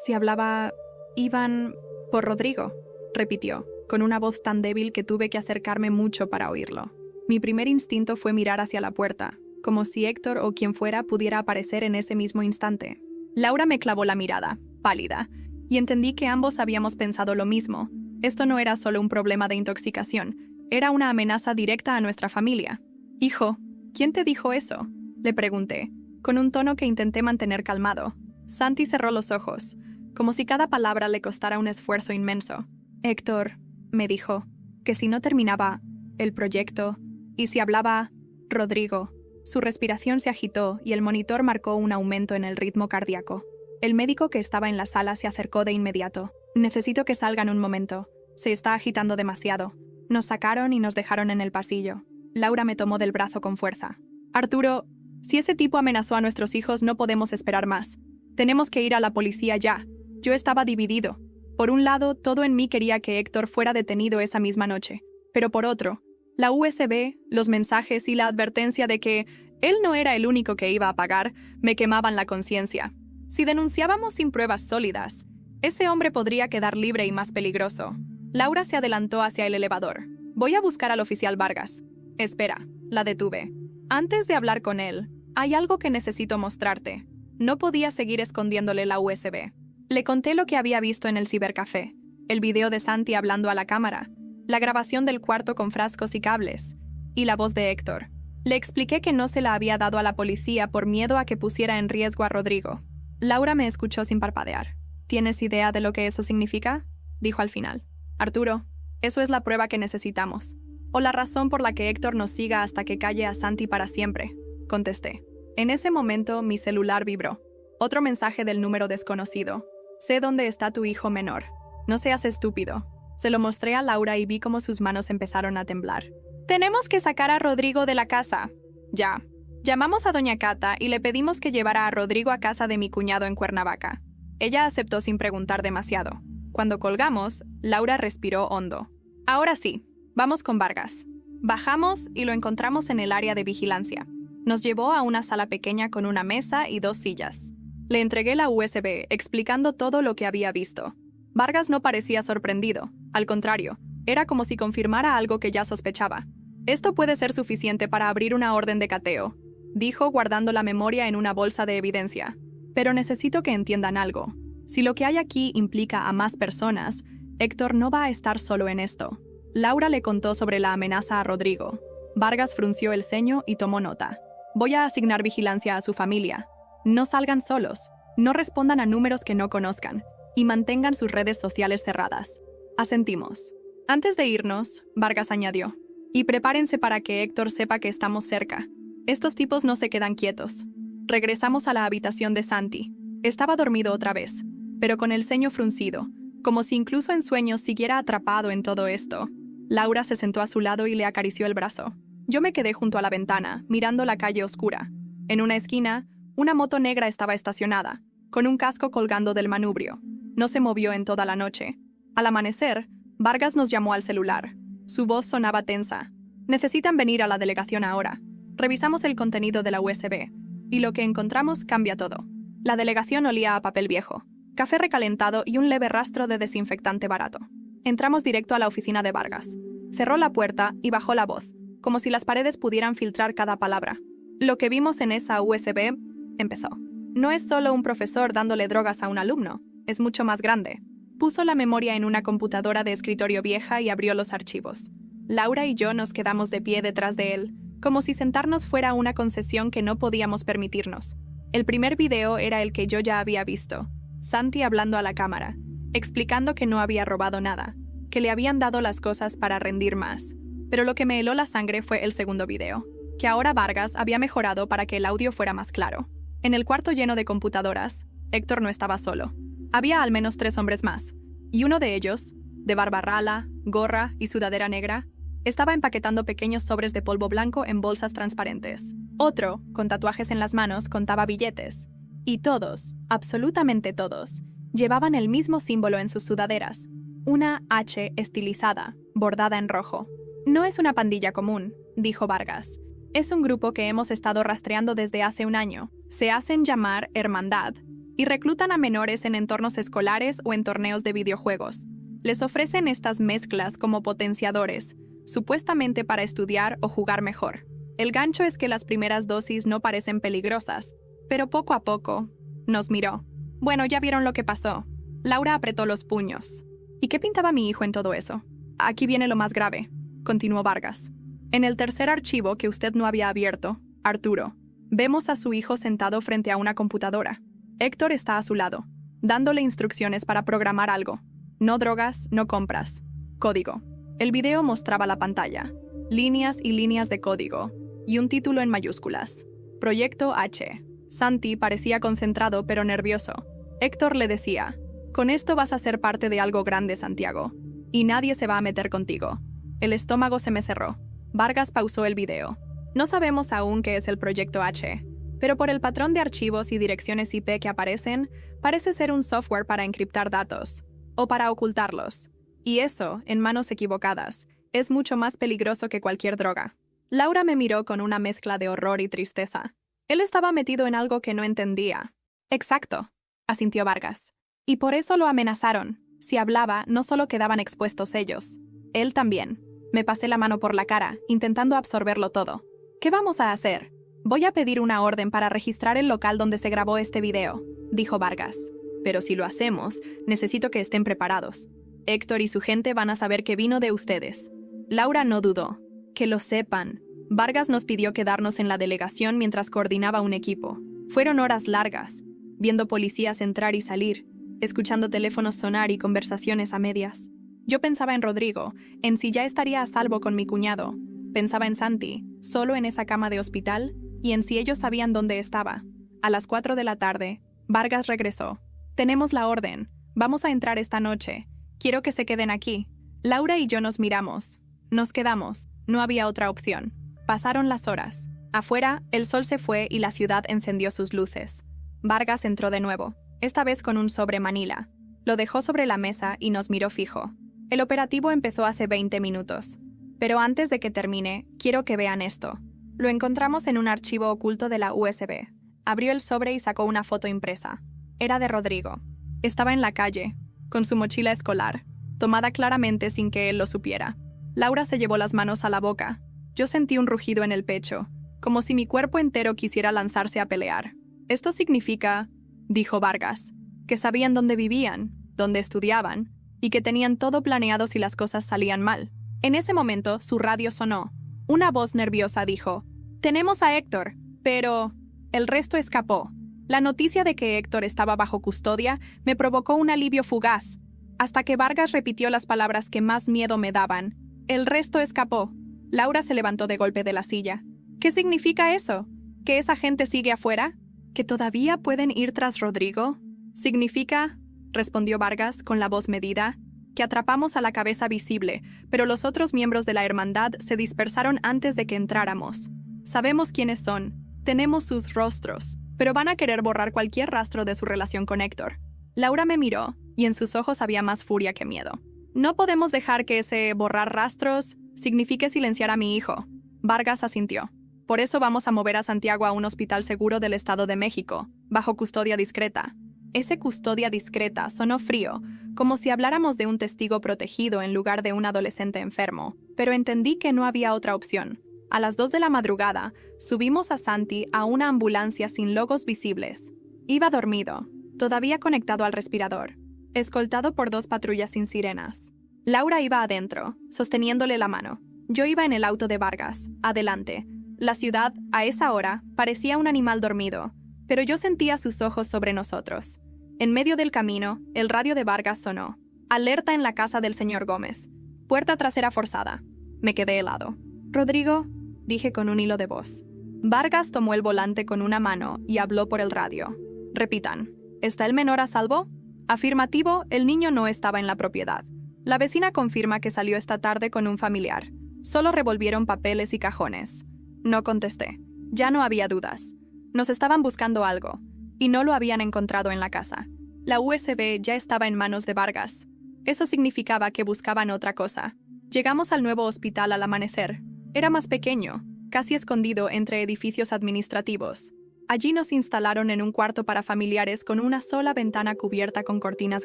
si hablaba, iban por Rodrigo», repitió, con una voz tan débil que tuve que acercarme mucho para oírlo. Mi primer instinto fue mirar hacia la puerta, como si Héctor o quien fuera pudiera aparecer en ese mismo instante. Laura me clavó la mirada, pálida, y entendí que ambos habíamos pensado lo mismo. Esto no era solo un problema de intoxicación, era una amenaza directa a nuestra familia. «Hijo, ¿quién te dijo eso?», le pregunté, con un tono que intenté mantener calmado. Santi cerró los ojos, como si cada palabra le costara un esfuerzo inmenso. «Héctor», me dijo, «que si no terminaba el proyecto, y si hablaba, Rodrigo. Su respiración se agitó y el monitor marcó un aumento en el ritmo cardíaco. El médico que estaba en la sala se acercó de inmediato. Necesito que salgan un momento. Se está agitando demasiado. Nos sacaron y nos dejaron en el pasillo. Laura me tomó del brazo con fuerza. Arturo, si ese tipo amenazó a nuestros hijos, no podemos esperar más. Tenemos que ir a la policía ya. Yo estaba dividido. Por un lado, todo en mí quería que Héctor fuera detenido esa misma noche. Pero por otro, la USB, los mensajes y la advertencia de que él no era el único que iba a pagar me quemaban la conciencia. Si denunciábamos sin pruebas sólidas, ese hombre podría quedar libre y más peligroso. Laura se adelantó hacia el elevador. Voy a buscar al oficial Vargas. Espera, la detuve. Antes de hablar con él, hay algo que necesito mostrarte. No podía seguir escondiéndole la USB. Le conté lo que había visto en el cibercafé, el video de Santi hablando a la cámara, la grabación del cuarto con frascos y cables, y la voz de Héctor. Le expliqué que no se la había dado a la policía por miedo a que pusiera en riesgo a Rodrigo. Laura me escuchó sin parpadear. ¿Tienes idea de lo que eso significa?, dijo al final. Arturo, eso es la prueba que necesitamos. O la razón por la que Héctor nos siga hasta que calle a Santi para siempre, contesté. En ese momento mi celular vibró. Otro mensaje del número desconocido. Sé dónde está tu hijo menor. No seas estúpido. Se lo mostré a Laura y vi cómo sus manos empezaron a temblar. Tenemos que sacar a Rodrigo de la casa. Ya. Llamamos a doña Cata y le pedimos que llevara a Rodrigo a casa de mi cuñado en Cuernavaca. Ella aceptó sin preguntar demasiado. Cuando colgamos, Laura respiró hondo. Ahora sí, vamos con Vargas. Bajamos y lo encontramos en el área de vigilancia. Nos llevó a una sala pequeña con una mesa y 2 sillas. Le entregué la USB, explicando todo lo que había visto. Vargas no parecía sorprendido. Al contrario, era como si confirmara algo que ya sospechaba. Esto puede ser suficiente para abrir una orden de cateo, dijo guardando la memoria en una bolsa de evidencia. Pero necesito que entiendan algo. Si lo que hay aquí implica a más personas, Héctor no va a estar solo en esto. Laura le contó sobre la amenaza a Rodrigo. Vargas frunció el ceño y tomó nota. Voy a asignar vigilancia a su familia. No salgan solos, no respondan a números que no conozcan y mantengan sus redes sociales cerradas. Asentimos. Antes de irnos, Vargas añadió, y prepárense para que Héctor sepa que estamos cerca. Estos tipos no se quedan quietos. Regresamos a la habitación de Santi. Estaba dormido otra vez, pero con el ceño fruncido, como si incluso en sueños siguiera atrapado en todo esto. Laura se sentó a su lado y le acarició el brazo. Yo me quedé junto a la ventana, mirando la calle oscura. En una esquina, una moto negra estaba estacionada, con un casco colgando del manubrio. No se movió en toda la noche. Al amanecer, Vargas nos llamó al celular. Su voz sonaba tensa. Necesitan venir a la delegación ahora. Revisamos el contenido de la USB, y lo que encontramos cambia todo. La delegación olía a papel viejo, café recalentado y un leve rastro de desinfectante barato. Entramos directo a la oficina de Vargas. Cerró la puerta y bajó la voz, como si las paredes pudieran filtrar cada palabra. Lo que vimos en esa USB, empezó. No es solo un profesor dándole drogas a un alumno, es mucho más grande. Puso la memoria en una computadora de escritorio vieja y abrió los archivos. Laura y yo nos quedamos de pie detrás de él, como si sentarnos fuera una concesión que no podíamos permitirnos. El primer video era el que yo ya había visto. Santi hablando a la cámara, explicando que no había robado nada, que le habían dado las cosas para rendir más. Pero lo que me heló la sangre fue el segundo video, que ahora Vargas había mejorado para que el audio fuera más claro. En el cuarto lleno de computadoras, Héctor no estaba solo. Había al menos 3 hombres más, y uno de ellos, de barba rala, gorra y sudadera negra, estaba empaquetando pequeños sobres de polvo blanco en bolsas transparentes. Otro, con tatuajes en las manos, contaba billetes. Y todos, absolutamente todos, llevaban el mismo símbolo en sus sudaderas, una H estilizada, bordada en rojo. No es una pandilla común, dijo Vargas. Es un grupo que hemos estado rastreando desde hace un año. Se hacen llamar Hermandad y reclutan a menores en entornos escolares o en torneos de videojuegos. Les ofrecen estas mezclas como potenciadores, supuestamente para estudiar o jugar mejor. El gancho es que las primeras dosis no parecen peligrosas, pero poco a poco nos miró. Bueno, ya vieron lo que pasó. Laura apretó los puños. ¿Y qué pintaba mi hijo en todo eso? Aquí viene lo más grave, continuó Vargas. En el tercer archivo que usted no había abierto, Arturo, vemos a su hijo sentado frente a una computadora. Héctor está a su lado, dándole instrucciones para programar algo. No drogas, no compras. Código. El video mostraba la pantalla. Líneas y líneas de código. y un título en mayúsculas. Proyecto H. Santi parecía concentrado pero nervioso. Héctor le decía, «Con esto vas a ser parte de algo grande, Santiago, y nadie se va a meter contigo». El estómago se me cerró. Vargas pausó el video. No sabemos aún qué es el Proyecto H, pero por el patrón de archivos y direcciones IP que aparecen, parece ser un software para encriptar datos, o para ocultarlos. Y eso, en manos equivocadas, es mucho más peligroso que cualquier droga. Laura me miró con una mezcla de horror y tristeza. Él estaba metido en algo que no entendía. Exacto, asintió Vargas. Y por eso lo amenazaron. Si hablaba, no solo quedaban expuestos ellos. Él también. Me pasé la mano por la cara, intentando absorberlo todo. ¿Qué vamos a hacer? Voy a pedir una orden para registrar el local donde se grabó este video, dijo Vargas. Pero si lo hacemos, necesito que estén preparados. Héctor y su gente van a saber que vino de ustedes. Laura no dudó. Que lo sepan. Vargas nos pidió quedarnos en la delegación mientras coordinaba un equipo. Fueron horas largas, viendo policías entrar y salir, escuchando teléfonos sonar y conversaciones a medias. Yo pensaba en Rodrigo, en si ya estaría a salvo con mi cuñado. Pensaba en Santi, solo en esa cama de hospital, y en si ellos sabían dónde estaba. A las 4 de la tarde, Vargas regresó. «Tenemos la orden. Vamos a entrar esta noche. Quiero que se queden aquí». Laura y yo nos miramos. Nos quedamos. No había otra opción. Pasaron las horas. Afuera, el sol se fue y la ciudad encendió sus luces. Vargas entró de nuevo, esta vez con un sobre Manila. Lo dejó sobre la mesa y nos miró fijo. El operativo empezó hace 20 minutos. Pero antes de que termine, quiero que vean esto. Lo encontramos en un archivo oculto de la USB. Abrió el sobre y sacó una foto impresa. Era de Rodrigo. Estaba en la calle, con su mochila escolar, tomada claramente sin que él lo supiera. Laura se llevó las manos a la boca. Yo sentí un rugido en el pecho, como si mi cuerpo entero quisiera lanzarse a pelear. «Esto significa», dijo Vargas, «que sabían dónde vivían, dónde estudiaban, y que tenían todo planeado si las cosas salían mal». En ese momento, su radio sonó. Una voz nerviosa dijo, «Tenemos a Héctor, pero...». El resto escapó. La noticia de que Héctor estaba bajo custodia me provocó un alivio fugaz, hasta que Vargas repitió las palabras que más miedo me daban. «El resto escapó». Laura se levantó de golpe de la silla. «¿Qué significa eso? ¿Que esa gente sigue afuera? ¿Que todavía pueden ir tras Rodrigo?» «Significa», respondió Vargas con la voz medida, «que atrapamos a la cabeza visible, pero los otros miembros de la hermandad se dispersaron antes de que entráramos. Sabemos quiénes son, tenemos sus rostros, pero van a querer borrar cualquier rastro de su relación con Héctor». Laura me miró, y en sus ojos había más furia que miedo. «No podemos dejar que ese borrar rastros signifique silenciar a mi hijo». Vargas asintió. «Por eso vamos a mover a Santiago a un hospital seguro del Estado de México, bajo custodia discreta». Ese custodia discreta sonó frío, como si habláramos de un testigo protegido en lugar de un adolescente enfermo, pero entendí que no había otra opción. A las 2 de la madrugada, subimos a Santi a una ambulancia sin logos visibles. Iba dormido, todavía conectado al respirador, escoltado por 2 patrullas sin sirenas. Laura iba adentro, sosteniéndole la mano. Yo iba en el auto de Vargas, adelante. La ciudad, a esa hora, parecía un animal dormido, pero yo sentía sus ojos sobre nosotros. En medio del camino, el radio de Vargas sonó. «Alerta en la casa del señor Gómez. Puerta trasera forzada». Me quedé helado. «Rodrigo», dije con un hilo de voz. Vargas tomó el volante con una mano y habló por el radio. «Repitan. ¿Está el menor a salvo?» Afirmativo, el niño no estaba en la propiedad. La vecina confirma que salió esta tarde con un familiar. Solo revolvieron papeles y cajones. No contesté. Ya no había dudas. Nos estaban buscando algo, y no lo habían encontrado en la casa. La USB ya estaba en manos de Vargas. Eso significaba que buscaban otra cosa. Llegamos al nuevo hospital al amanecer. Era más pequeño, casi escondido entre edificios administrativos. Allí nos instalaron en un cuarto para familiares con una sola ventana cubierta con cortinas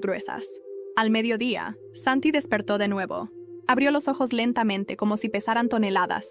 gruesas. Al mediodía, Santi despertó de nuevo. Abrió los ojos lentamente como si pesaran toneladas,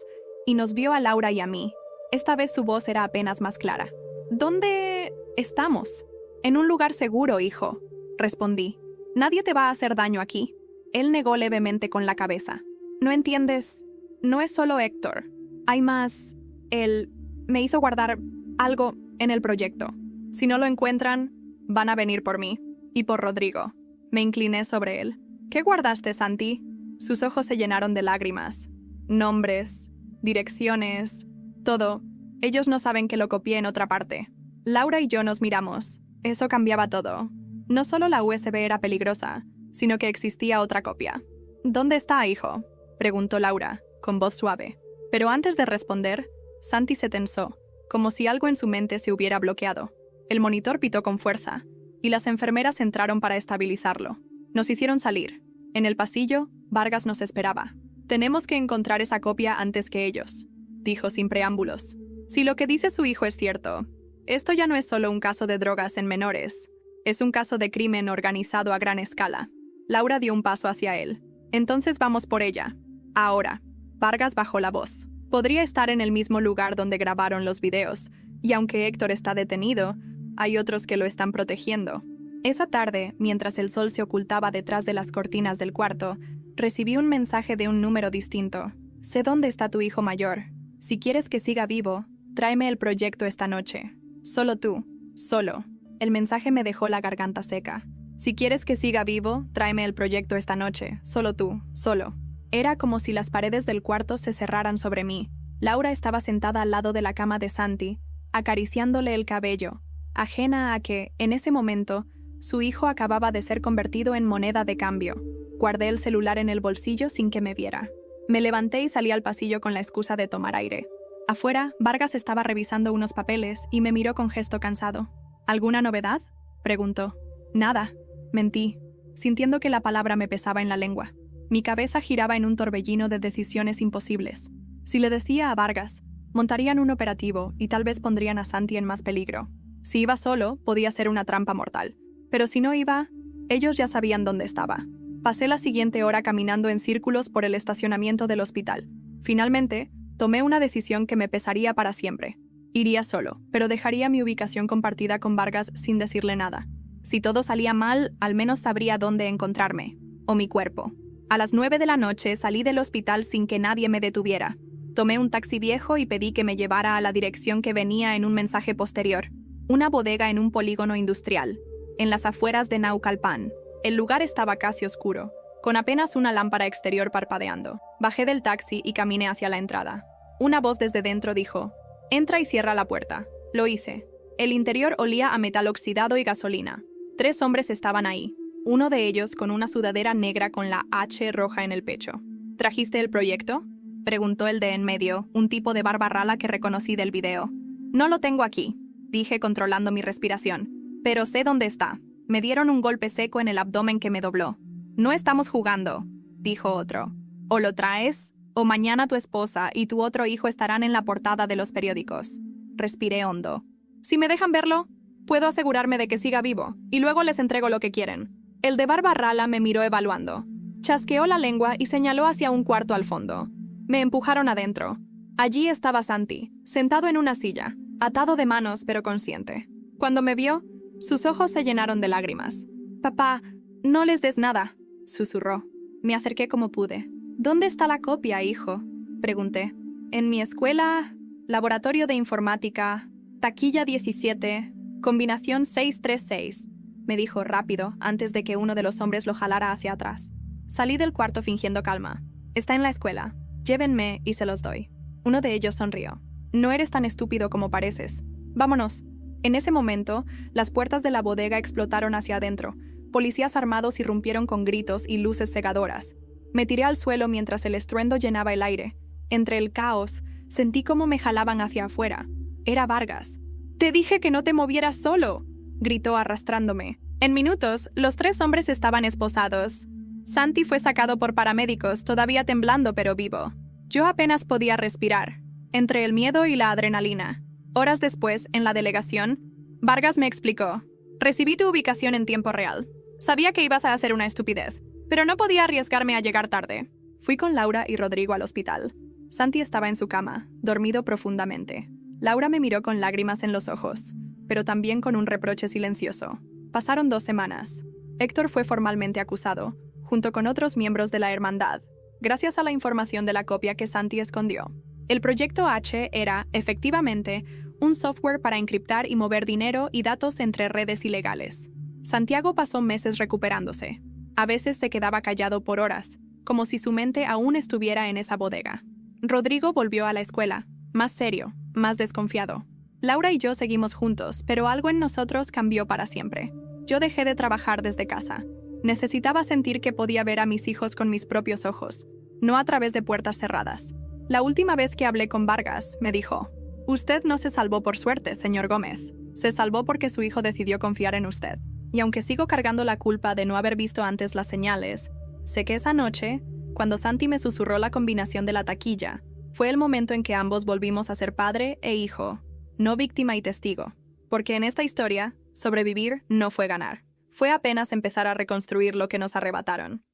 y nos vio a Laura y a mí. Esta vez su voz era apenas más clara. «¿Dónde estamos?» «En un lugar seguro, hijo», respondí. «Nadie te va a hacer daño aquí». Él negó levemente con la cabeza. «No entiendes. No es solo Héctor. Hay más. Él me hizo guardar algo en el proyecto. Si no lo encuentran, van a venir por mí. Y por Rodrigo». Me incliné sobre él. «¿Qué guardaste, Santi?» Sus ojos se llenaron de lágrimas. «Nombres, direcciones, Todo. Ellos no saben que lo copié en otra parte. Laura y yo nos miramos. Eso cambiaba todo. No solo la USB era peligrosa, sino que existía otra copia. ¿Dónde está, hijo?, preguntó Laura, con voz suave. Pero antes de responder, Santi se tensó, como si algo en su mente se hubiera bloqueado. El monitor pitó con fuerza, y las enfermeras entraron para estabilizarlo. Nos hicieron salir. En el pasillo, Vargas nos esperaba. «Tenemos que encontrar esa copia antes que ellos», dijo sin preámbulos. «Si lo que dice su hijo es cierto, esto ya no es solo un caso de drogas en menores. Es un caso de crimen organizado a gran escala». Laura dio un paso hacia él. «Entonces vamos por ella. Ahora». Vargas bajó la voz. «Podría estar en el mismo lugar donde grabaron los videos, y aunque Héctor está detenido, hay otros que lo están protegiendo». Esa tarde, mientras el sol se ocultaba detrás de las cortinas del cuarto, recibí un mensaje de un número distinto. «Sé dónde está tu hijo mayor. Si quieres que siga vivo, tráeme el proyecto esta noche. Solo tú. Solo». El mensaje me dejó la garganta seca. «Si quieres que siga vivo, tráeme el proyecto esta noche. Solo tú. Solo». Era como si las paredes del cuarto se cerraran sobre mí. Laura estaba sentada al lado de la cama de Santi, acariciándole el cabello, ajena a que, en ese momento, su hijo acababa de ser convertido en moneda de cambio. Guardé el celular en el bolsillo sin que me viera. Me levanté y salí al pasillo con la excusa de tomar aire. Afuera, Vargas estaba revisando unos papeles y me miró con gesto cansado. «¿Alguna novedad?», preguntó. «Nada», mentí, sintiendo que la palabra me pesaba en la lengua. Mi cabeza giraba en un torbellino de decisiones imposibles. Si le decía a Vargas, montarían un operativo y tal vez pondrían a Santi en más peligro. Si iba solo, podía ser una trampa mortal. Pero si no iba, ellos ya sabían dónde estaba. Pasé la siguiente hora caminando en círculos por el estacionamiento del hospital. Finalmente, tomé una decisión que me pesaría para siempre. Iría solo, pero dejaría mi ubicación compartida con Vargas sin decirle nada. Si todo salía mal, al menos sabría dónde encontrarme. O mi cuerpo. A las 9 de la noche salí del hospital sin que nadie me detuviera. Tomé un taxi viejo y pedí que me llevara a la dirección que venía en un mensaje posterior. Una bodega en un polígono industrial, en las afueras de Naucalpan. El lugar estaba casi oscuro, con apenas una lámpara exterior parpadeando. Bajé del taxi y caminé hacia la entrada. Una voz desde dentro dijo: «Entra y cierra la puerta». Lo hice. El interior olía a metal oxidado y gasolina. 3 hombres estaban ahí. Uno de ellos con una sudadera negra con la H roja en el pecho. «¿Trajiste el proyecto?», preguntó el de en medio, un tipo de barba rala que reconocí del video. «No lo tengo aquí», dije controlando mi respiración. «Pero sé dónde está». Me dieron un golpe seco en el abdomen que me dobló. «No estamos jugando», dijo otro. «O lo traes, o mañana tu esposa y tu otro hijo estarán en la portada de los periódicos». Respiré hondo. «Si me dejan verlo, puedo asegurarme de que siga vivo, y luego les entrego lo que quieren». El de barba rala me miró evaluando. Chasqueó la lengua y señaló hacia un cuarto al fondo. Me empujaron adentro. Allí estaba Santi, sentado en una silla, atado de manos pero consciente. Cuando me vio, sus ojos se llenaron de lágrimas. «Papá, no les des nada», susurró. Me acerqué como pude. «¿Dónde está la copia, hijo?», pregunté. «En mi escuela, laboratorio de informática, taquilla 17, combinación 636», me dijo rápido antes de que uno de los hombres lo jalara hacia atrás. Salí del cuarto fingiendo calma. «Está en la escuela. Llévenme y se los doy». Uno de ellos sonrió. «No eres tan estúpido como pareces. Vámonos». En ese momento, las puertas de la bodega explotaron hacia adentro. Policías armados irrumpieron con gritos y luces cegadoras. Me tiré al suelo mientras el estruendo llenaba el aire. Entre el caos, sentí cómo me jalaban hacia afuera. Era Vargas. «Te dije que no te movieras solo», gritó arrastrándome. En minutos, los 3 hombres estaban esposados. Santi fue sacado por paramédicos, todavía temblando pero vivo. Yo apenas podía respirar, entre el miedo y la adrenalina. Horas después, en la delegación, Vargas me explicó: «Recibí tu ubicación en tiempo real. Sabía que ibas a hacer una estupidez, pero no podía arriesgarme a llegar tarde». Fui con Laura y Rodrigo al hospital. Santi estaba en su cama, dormido profundamente. Laura me miró con lágrimas en los ojos, pero también con un reproche silencioso. Pasaron 2 semanas. Héctor fue formalmente acusado, junto con otros miembros de la hermandad, gracias a la información de la copia que Santi escondió. El proyecto H era, efectivamente, un software para encriptar y mover dinero y datos entre redes ilegales. Santiago pasó meses recuperándose. A veces se quedaba callado por horas, como si su mente aún estuviera en esa bodega. Rodrigo volvió a la escuela, más serio, más desconfiado. Laura y yo seguimos juntos, pero algo en nosotros cambió para siempre. Yo dejé de trabajar desde casa. Necesitaba sentir que podía ver a mis hijos con mis propios ojos, no a través de puertas cerradas. La última vez que hablé con Vargas, me dijo: «Usted no se salvó por suerte, señor Gómez. Se salvó porque su hijo decidió confiar en usted. Y aunque sigo cargando la culpa de no haber visto antes las señales, sé que esa noche, cuando Santi me susurró la combinación de la taquilla, fue el momento en que ambos volvimos a ser padre e hijo, no víctima y testigo. Porque en esta historia, sobrevivir no fue ganar. Fue apenas empezar a reconstruir lo que nos arrebataron».